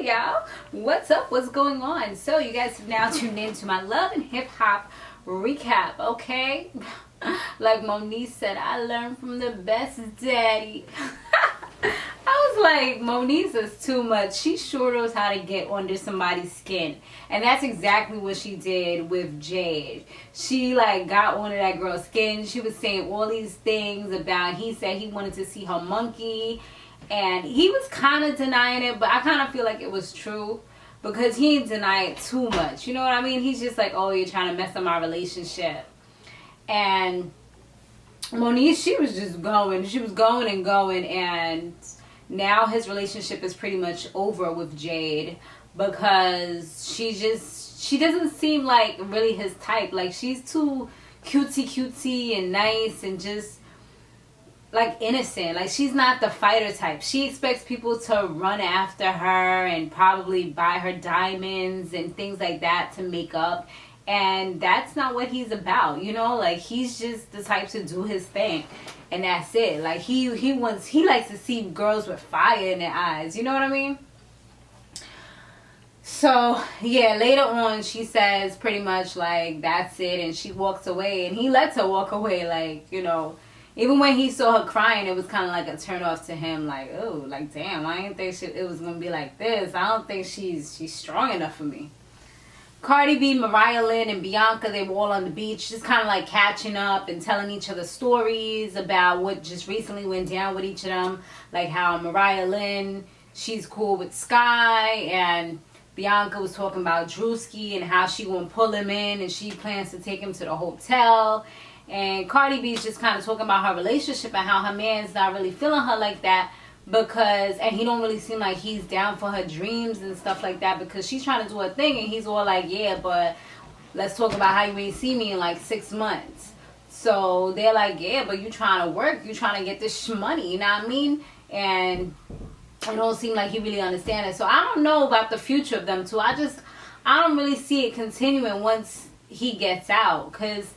Hey y'all, what's up? What's going on? So you guys have now tuned in to my love and hip hop recap, okay? Like Moneice said, I learned from the best daddy. I was like, Moneice is too much. She sure knows how to get under somebody's skin. And that's exactly what she did with Jade. She like got under that girl's skin. She was saying all these things about, he said he wanted to see her monkey. And he was kind of denying it, but I kind of feel like it was true because he didn't deny it too much. You know what I mean? He's just like, oh, you're trying to mess up my relationship. And Moneice, she was just going. She was going and going. And now his relationship is pretty much over with Jade because she doesn't seem like really his type. Like, she's too cutesy and nice and just like innocent. Like, she's not the fighter type. She expects people to run after her and probably buy her diamonds and things like that to make up, and that's not what he's about, you know? Like, he's just the type to do his thing and that's it. Like, he likes to see girls with fire in their eyes, you know what I mean? So yeah, later on she says pretty much like that's it, and she walks away and he lets her walk away. Like, you know, even when he saw her crying, it was kind of like a turn off to him. Like, oh, like, damn, I didn't think it was going to be like this. I don't think she's strong enough for me. Cardi B, Maria Lynn, and Bianca, they were all on the beach, just kind of like catching up and telling each other stories about what just recently went down with each of them. Like how Maria Lynn, she's cool with Sky, and Bianca was talking about Drewski and how she gonna pull him in and she plans to take him to the hotel. And Cardi B is just kind of talking about her relationship and how her man's not really feeling her like that because, and he don't really seem like he's down for her dreams and stuff like that because she's trying to do her thing and he's all like, yeah, but let's talk about how you ain't see me in like 6 months. So they're like, yeah, but you trying to work, you trying to get this money, you know what I mean? And it don't seem like he really understands it. So I don't know about the future of them two. I don't really see it continuing once he gets out because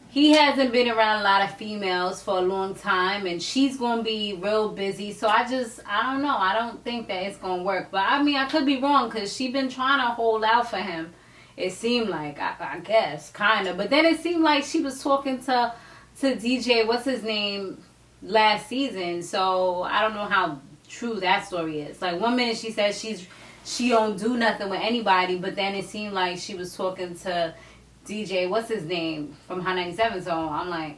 he hasn't been around a lot of females for a long time, and she's going to be real busy. So I don't know. I don't think that it's going to work. But I mean, I could be wrong because she's been trying to hold out for him. It seemed like, I guess, kind of. But then it seemed like she was talking to DJ, what's his name, last season. So I don't know how true that story is. Like, one minute she says she don't do nothing with anybody, but then it seemed like she was talking to DJ, what's his name, from Hot 97. So I'm like,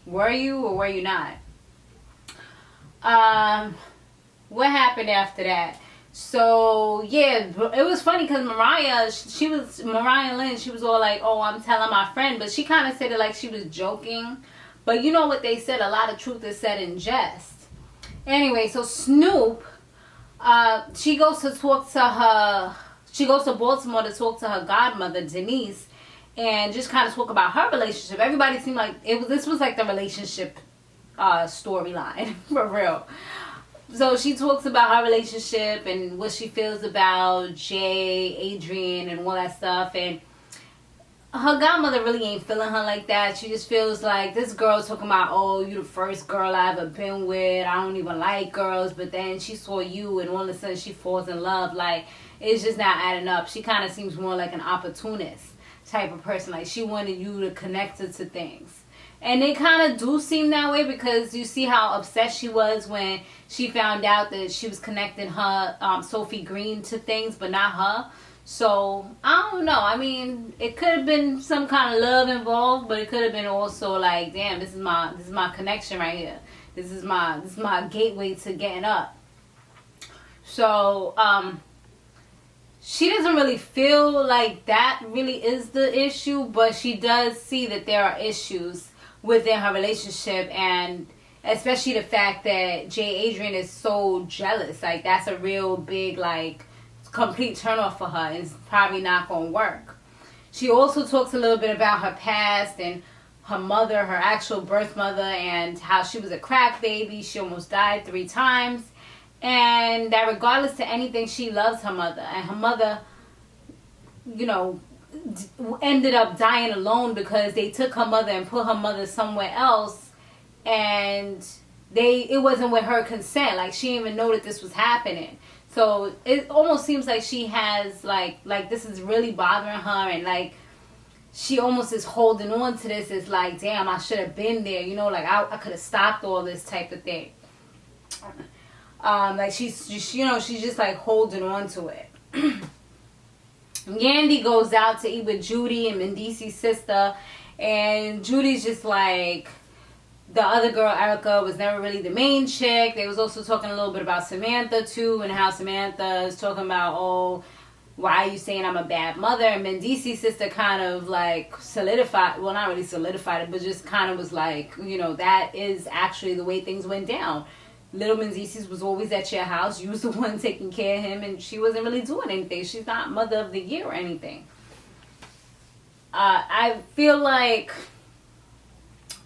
were you or were you not? What happened after that? So yeah, it was funny because Maria Lynn, she was all like, oh, I'm telling my friend, but she kind of said it like she was joking. But you know what they said, a lot of truth is said in jest. Anyway, so Snoop, she goes to Baltimore to talk to her godmother, Denise, and just kind of talk about her relationship. Everybody seemed like this was like the relationship storyline for real. So she talks about her relationship and what she feels about Jay, Adrian, and all that stuff. And her godmother really ain't feeling her like that. She just feels like this girl talking about, oh, you the first girl I ever been with. I don't even like girls. But then she saw you and all of a sudden she falls in love. Like, it's just not adding up. She kind of seems more like an opportunist type of person. Like, she wanted you to connect her to things. And they kind of do seem that way because you see how upset she was when she found out that she was connecting her, Sophie Green, to things, but not her. So, I don't know. I mean, it could have been some kind of love involved, but it could have been also like, damn, this is my connection right here. This is my gateway to getting up. So, she doesn't really feel like that really is the issue, but she does see that there are issues within her relationship, and especially the fact that Jay Adrian is so jealous. Like, that's a real big, like, complete turnoff for her, and it's probably not going to work. She also talks a little bit about her past and her mother, her actual birth mother, and how she was a crack baby. She almost died 3 times. And that regardless to anything, she loves her mother. And her mother, you know, ended up dying alone because they took her mother and put her mother somewhere else. And it wasn't with her consent. Like, she didn't even know that this was happening. So it almost seems like she has like this is really bothering her, and like she almost is holding on to this. It's like, damn, I should have been there, you know, like I could have stopped all this type of thing. Like she's just, you know, she's just like holding on to it. Yandy goes out to eat with Judy and Moneice's sister, and Judy's just like, the other girl, Erica, was never really the main chick. They was also talking a little bit about Samantha too, and how Samantha is talking about, oh, why are you saying I'm a bad mother? And Moneice's sister kind of like solidified, well, not really solidified it, but just kind of was like, you know, that is actually the way things went down. Little Moneice was always at your house. You was the one taking care of him, and she wasn't really doing anything. She's not mother of the year or anything. I feel like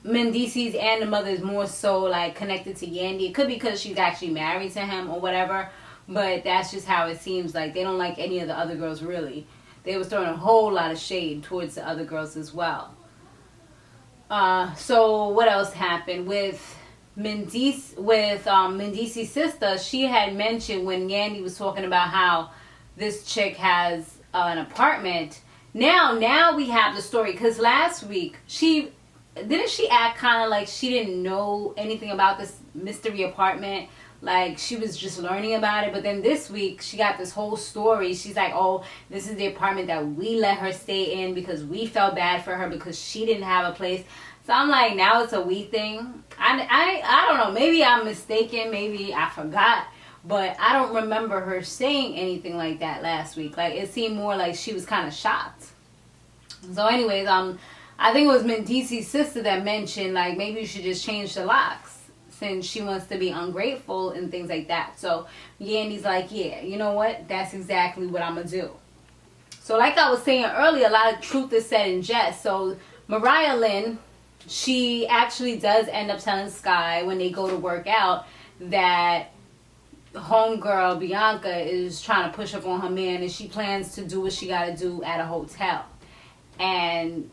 Moneice's and the mother is more so like connected to Yandy. It could be because she's actually married to him or whatever, but that's just how it seems. Like they don't like any of the other girls really. They was throwing a whole lot of shade towards the other girls as well. So what else happened with Moneice's sister? She had mentioned when Yandy was talking about how this chick has an apartment. Now we have the story, because last week she act kind of like she didn't know anything about this mystery apartment, like she was just learning about it. But then this week she got this whole story. She's like, oh, this is the apartment that we let her stay in because we felt bad for her because she didn't have a place. So I'm like, now it's a we thing. I don't know. Maybe I'm mistaken. Maybe I forgot. But I don't remember her saying anything like that last week. Like, it seemed more like she was kind of shocked. So anyways, I think it was Moneice's sister that mentioned, like, maybe you should just change the locks since she wants to be ungrateful and things like that. So Yandy's like, yeah, you know what? That's exactly what I'm going to do. So like I was saying earlier, a lot of truth is said in jest. So Maria Lynn, she actually does end up telling Sky when they go to work out that homegirl Bianca is trying to push up on her man, and she plans to do what she got to do at a hotel. And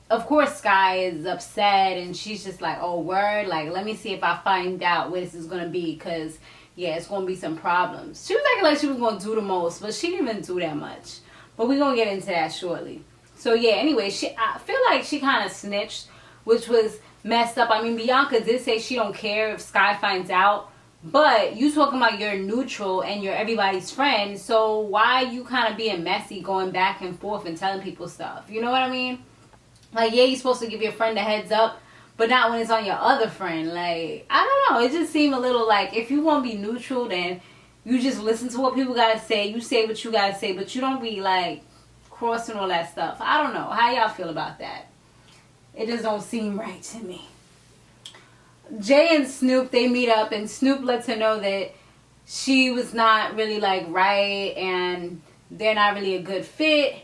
of course Sky is upset, and she's just like, oh, word, like, let me see if I find out where this is going to be, because yeah, it's going to be some problems. She was acting like she was going to do the most, but she didn't even do that much. But we're going to get into that shortly. So yeah, anyway, I feel like she kind of snitched, which was messed up. I mean, Bianca did say she don't care if Sky finds out, but you talking about you're neutral and you're everybody's friend, so why you kind of being messy, going back and forth and telling people stuff? You know what I mean? Like, yeah, you're supposed to give your friend a heads up, but not when it's on your other friend. Like, I don't know. It just seemed a little like, if you want to be neutral, then you just listen to what people got to say. You say what you got to say, but you don't be like crossing all that stuff. I don't know. How y'all feel about that? It just don't seem right to me. Jay and Snoop, they meet up, and Snoop lets her know that she was not really like right, and they're not really a good fit.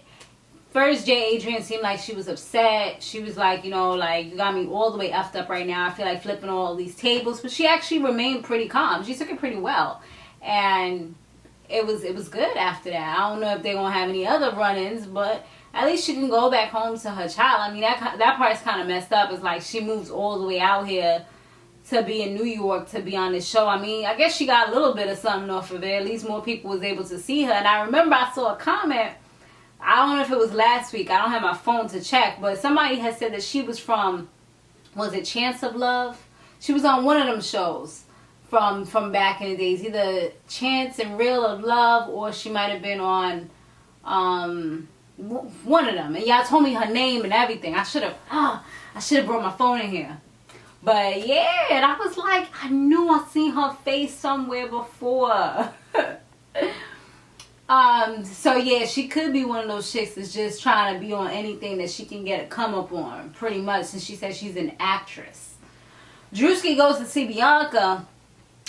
First, Jay Adrian seemed like she was upset. She was like, you know, like, you got me all the way effed up right now. I feel like flipping all these tables. But she actually remained pretty calm. She took it pretty well. And it was good after that. I don't know if they're going to have any other run-ins, but at least she can go back home to her child. I mean, that part's kind of messed up. It's like she moves all the way out here to be in New York to be on this show. I mean, I guess she got a little bit of something off of it. At least more people was able to see her. And I remember I saw a comment, I don't know if it was last week, I don't have my phone to check, but somebody had said that she was from, was it Chance of Love? She was on one of them shows from back in the days, either Chance and Real of Love, or she might have been on one of them. And y'all told me her name and everything. I should have brought my phone in here. But yeah, and I was like, I knew I seen her face somewhere before. So yeah, she could be one of those chicks that's just trying to be on anything that she can get a come up on, pretty much, since she says she's an actress. Drewski goes to see Bianca,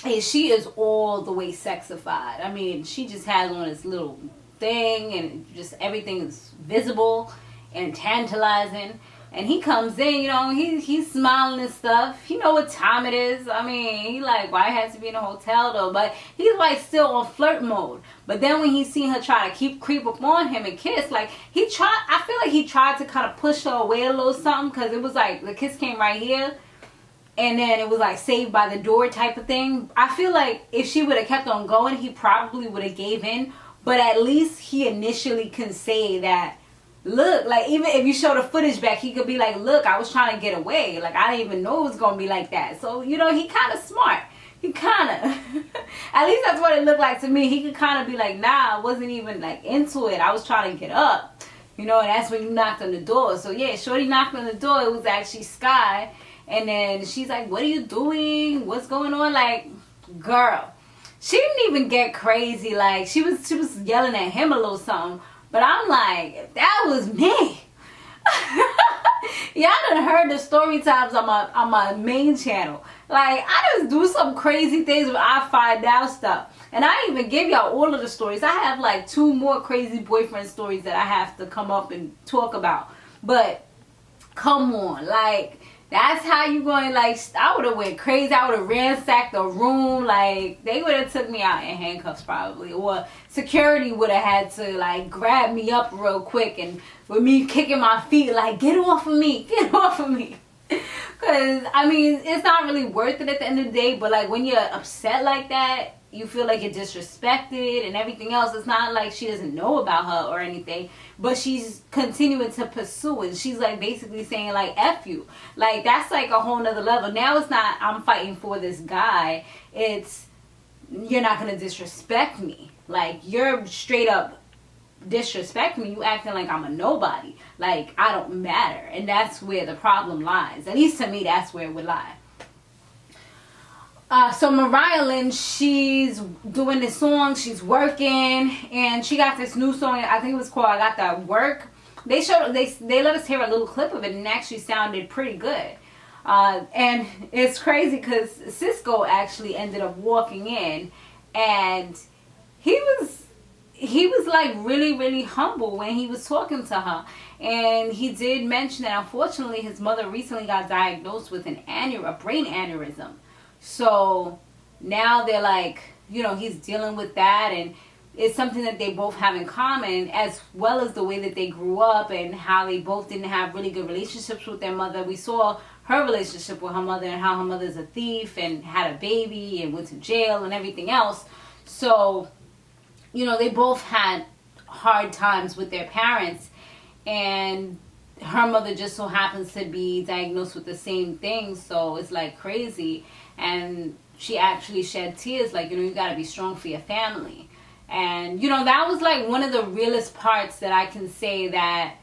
and she is all the way sexified. I mean, she just has on this little thing, and just everything is visible and tantalizing. And he comes in, you know, he's smiling and stuff. He know what time it is. I mean, he like, why it has to be in a hotel though? But he's like still on flirt mode. But then when he seen her try to creep up on him and kiss, like I feel like he tried to kind of push her away a little something, because it was like the kiss came right here. and then it was like saved by the door type of thing. I feel like if she would have kept on going, he probably would have gave in. But at least he initially can say that, look, like, even if you show the footage back, he could be like, look, I was trying to get away. Like, I didn't even know it was going to be like that. So, you know, he kind of smart. He kind of, at least that's what it looked like to me. He could kind of be like, nah, I wasn't even, like, into it. I was trying to get up. You know, and that's when you knocked on the door. So, yeah, Shorty knocked on the door. It was actually Sky. And then she's like, what are you doing? What's going on? Like, girl. She didn't even get crazy. Like, she was yelling at him a little something. But I'm like, if that was me. Y'all done heard the story times on my main channel. Like, I just do some crazy things where I find out stuff. And I didn't even give y'all all of the stories. I have like 2 more crazy boyfriend stories that I have to come up and talk about. But, come on. Like, that's how you going, like, I would have went crazy. I would have ransacked the room. Like, they would have took me out in handcuffs probably. Or security would have had to, like, grab me up real quick. And with me kicking my feet, like, get off of me. Get off of me. Because, I mean, it's not really worth it at the end of the day. But, like, when you're upset like that, you feel like you're disrespected and everything else. It's not like she doesn't know about her or anything, but she's continuing to pursue it. She's like basically saying like, F you. Like, that's like a whole nother level. Now it's not, I'm fighting for this guy. It's, you're not going to disrespect me. Like, you're straight up disrespect me. You acting like I'm a nobody. Like, I don't matter. And that's where the problem lies. At least to me, that's where it would lie. So Maria Lynn, she's doing this song, she's working, and she got this new song, I think it was called I Got That Work. They let us hear a little clip of it, and it actually sounded pretty good. And it's crazy because Cisco actually ended up walking in, and he was like really humble when he was talking to her. And he did mention that unfortunately his mother recently got diagnosed with a brain aneurysm. So now they're like, you know, he's dealing with that, and it's something that they both have in common, as well as the way that they grew up and how they both didn't have really good relationships with their mother. We saw her relationship with her mother and how her mother's a thief and had a baby and went to jail and everything else. So, you know, they both had hard times with their parents, and her mother just so happens to be diagnosed with the same thing. So it's like crazy. And she actually shed tears, like, you know, you got to be strong for your family. And, you know, that was like one of the realest parts that I can say that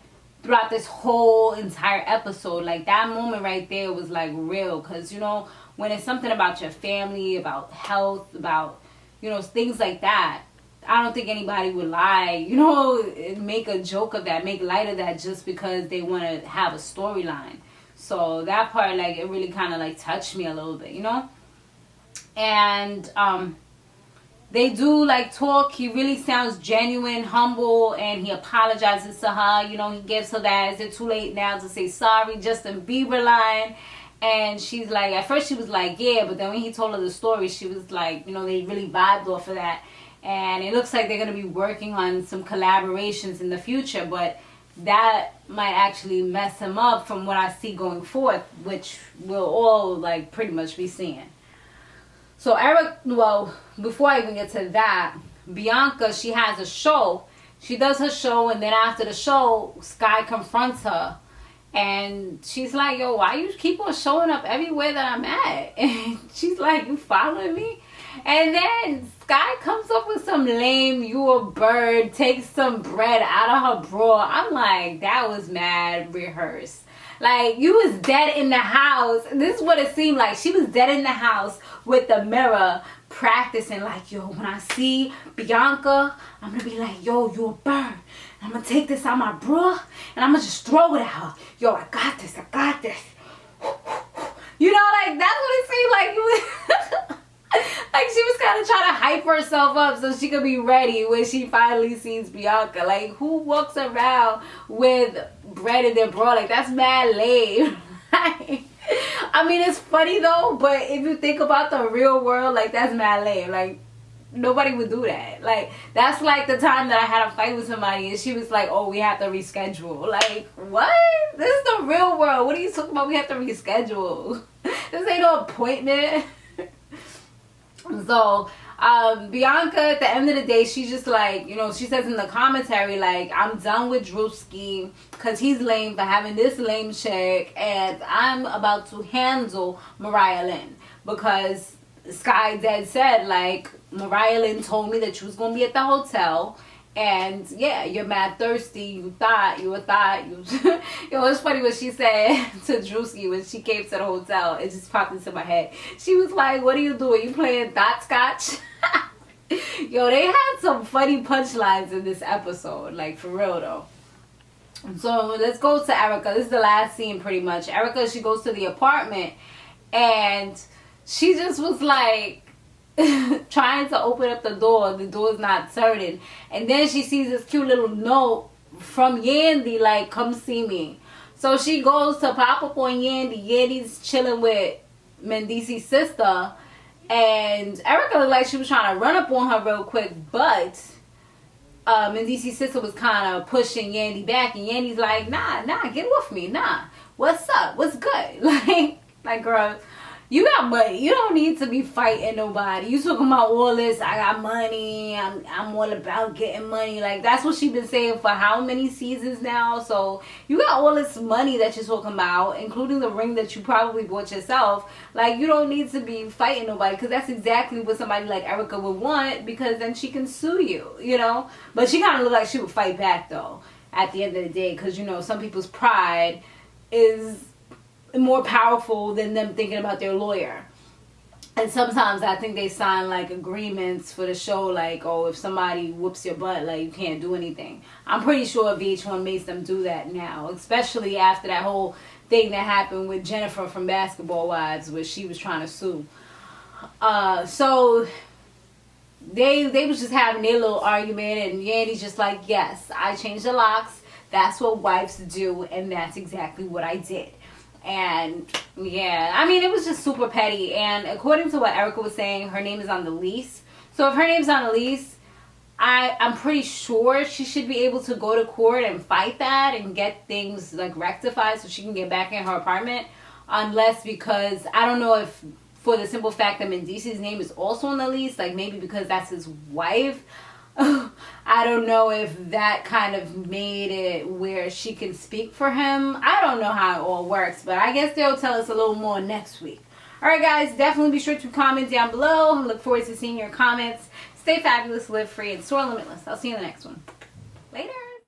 throughout this whole entire episode. Like, that moment right there was like real. Because, you know, when it's something about your family, about health, about, you know, things like that, I don't think anybody would lie, you know, and make a joke of that, make light of that just because they want to have a storyline. So that part, like, it really kind of like touched me a little bit, you know. And they do like talk. He really sounds genuine, humble, and he apologizes to her. You know, he gives her that, is it too late now to say sorry, Justin Bieber line. And she's like, at first she was like, yeah, but then when he told her the story, she was like, you know, they really vibed off of that. And it looks like they're going to be working on some collaborations in the future, but that might actually mess him up from what I see going forth, which we'll all like pretty much be seeing. So before I even get to that, Bianca, she has a show. She does her show, and then after the show, Sky confronts her. And she's like, yo, why you keep on showing up everywhere that I'm at? And she's like, you following me? And then Sky comes up with some lame, you a bird, takes some bread out of her bra. I'm like, that was mad rehearsed. Like, you was dead in the house. This is what it seemed like. She was dead in the house with the mirror practicing. Like, yo, when I see Bianca, I'm going to be like, yo, you a bird. I'm going to take this out my bra and I'm going to just throw it at her. Yo, I got this. I got this. You know, like, that's what it seemed like. You was like, she was kind of trying to hype herself up so she could be ready when she finally sees Bianca. Like, who walks around with bread in their bra? Like, that's mad lame. I mean, it's funny though, but if you think about the real world, like, that's mad lame. Like, Nobody would do that. Like, that's like the time that I had a fight with somebody and she was like, oh, we have to reschedule. Like, what? This is the real world. What are you talking about? We have to reschedule. This ain't no appointment. So, Bianca, at the end of the day, she's just like, you know, she says in the commentary, like, I'm done with Drewski because he's lame for having this lame chick, and I'm about to handle Maria Lynn because Sky Dead said, like, Maria Lynn told me that you was going to be at the hotel. And yeah, you're mad thirsty. You thought. You it was funny what she said to Drewski when she came to the hotel. It just popped into my head. She was like, what are you doing? You playing dot scotch? Yo, they had some funny punchlines in this episode. Like, for real though. So let's go to Erica. This is the last scene pretty much. Erica, she goes to the apartment and she just was like, trying to open up the door's not turning, and then she sees this cute little note from Yandy, like, come see me. So she goes to pop up on Yandy. Yandy's chilling with Moneice's sister, and Erica looked like she was trying to run up on her real quick, but Moneice's sister was kind of pushing Yandy back, and Yandy's like, nah, get off me, nah, what's up, what's good? like girl, you got money. You don't need to be fighting nobody. You talking about all this, I got money, I'm all about getting money. Like, that's what she been saying for how many seasons now? So, you got all this money that you're talking about, including the ring that you probably bought yourself. Like, you don't need to be fighting nobody, because that's exactly what somebody like Erica would want, because then she can sue you, you know? But she kind of looked like she would fight back, though, at the end of the day, because, you know, some people's pride is more powerful than them thinking about their lawyer. And sometimes I think they sign like agreements for the show, like, oh, if somebody whoops your butt, like, you can't do anything. I'm pretty sure VH1 makes them do that now, especially after that whole thing that happened with Jennifer from Basketball Wives, where she was trying to sue. So they was just having their little argument, and Yandy's just like, yes, I changed the locks. That's what wives do, and that's exactly what I did. And yeah, I mean, it was just super petty. And according to what Erica was saying, her name is on the lease. So if her name's on the lease, I'm pretty sure she should be able to go to court and fight that and get things like rectified so she can get back in her apartment. Unless, because I don't know if for the simple fact that Moneice's name is also on the lease, like maybe because that's his wife. I don't know if that kind of made it where she can speak for him. I don't know how it all works, but I guess they'll tell us a little more next week. Alright guys, definitely be sure to comment down below. I look forward to seeing your comments. Stay fabulous, live free, and soar limitless. I'll see you in the next one. Later.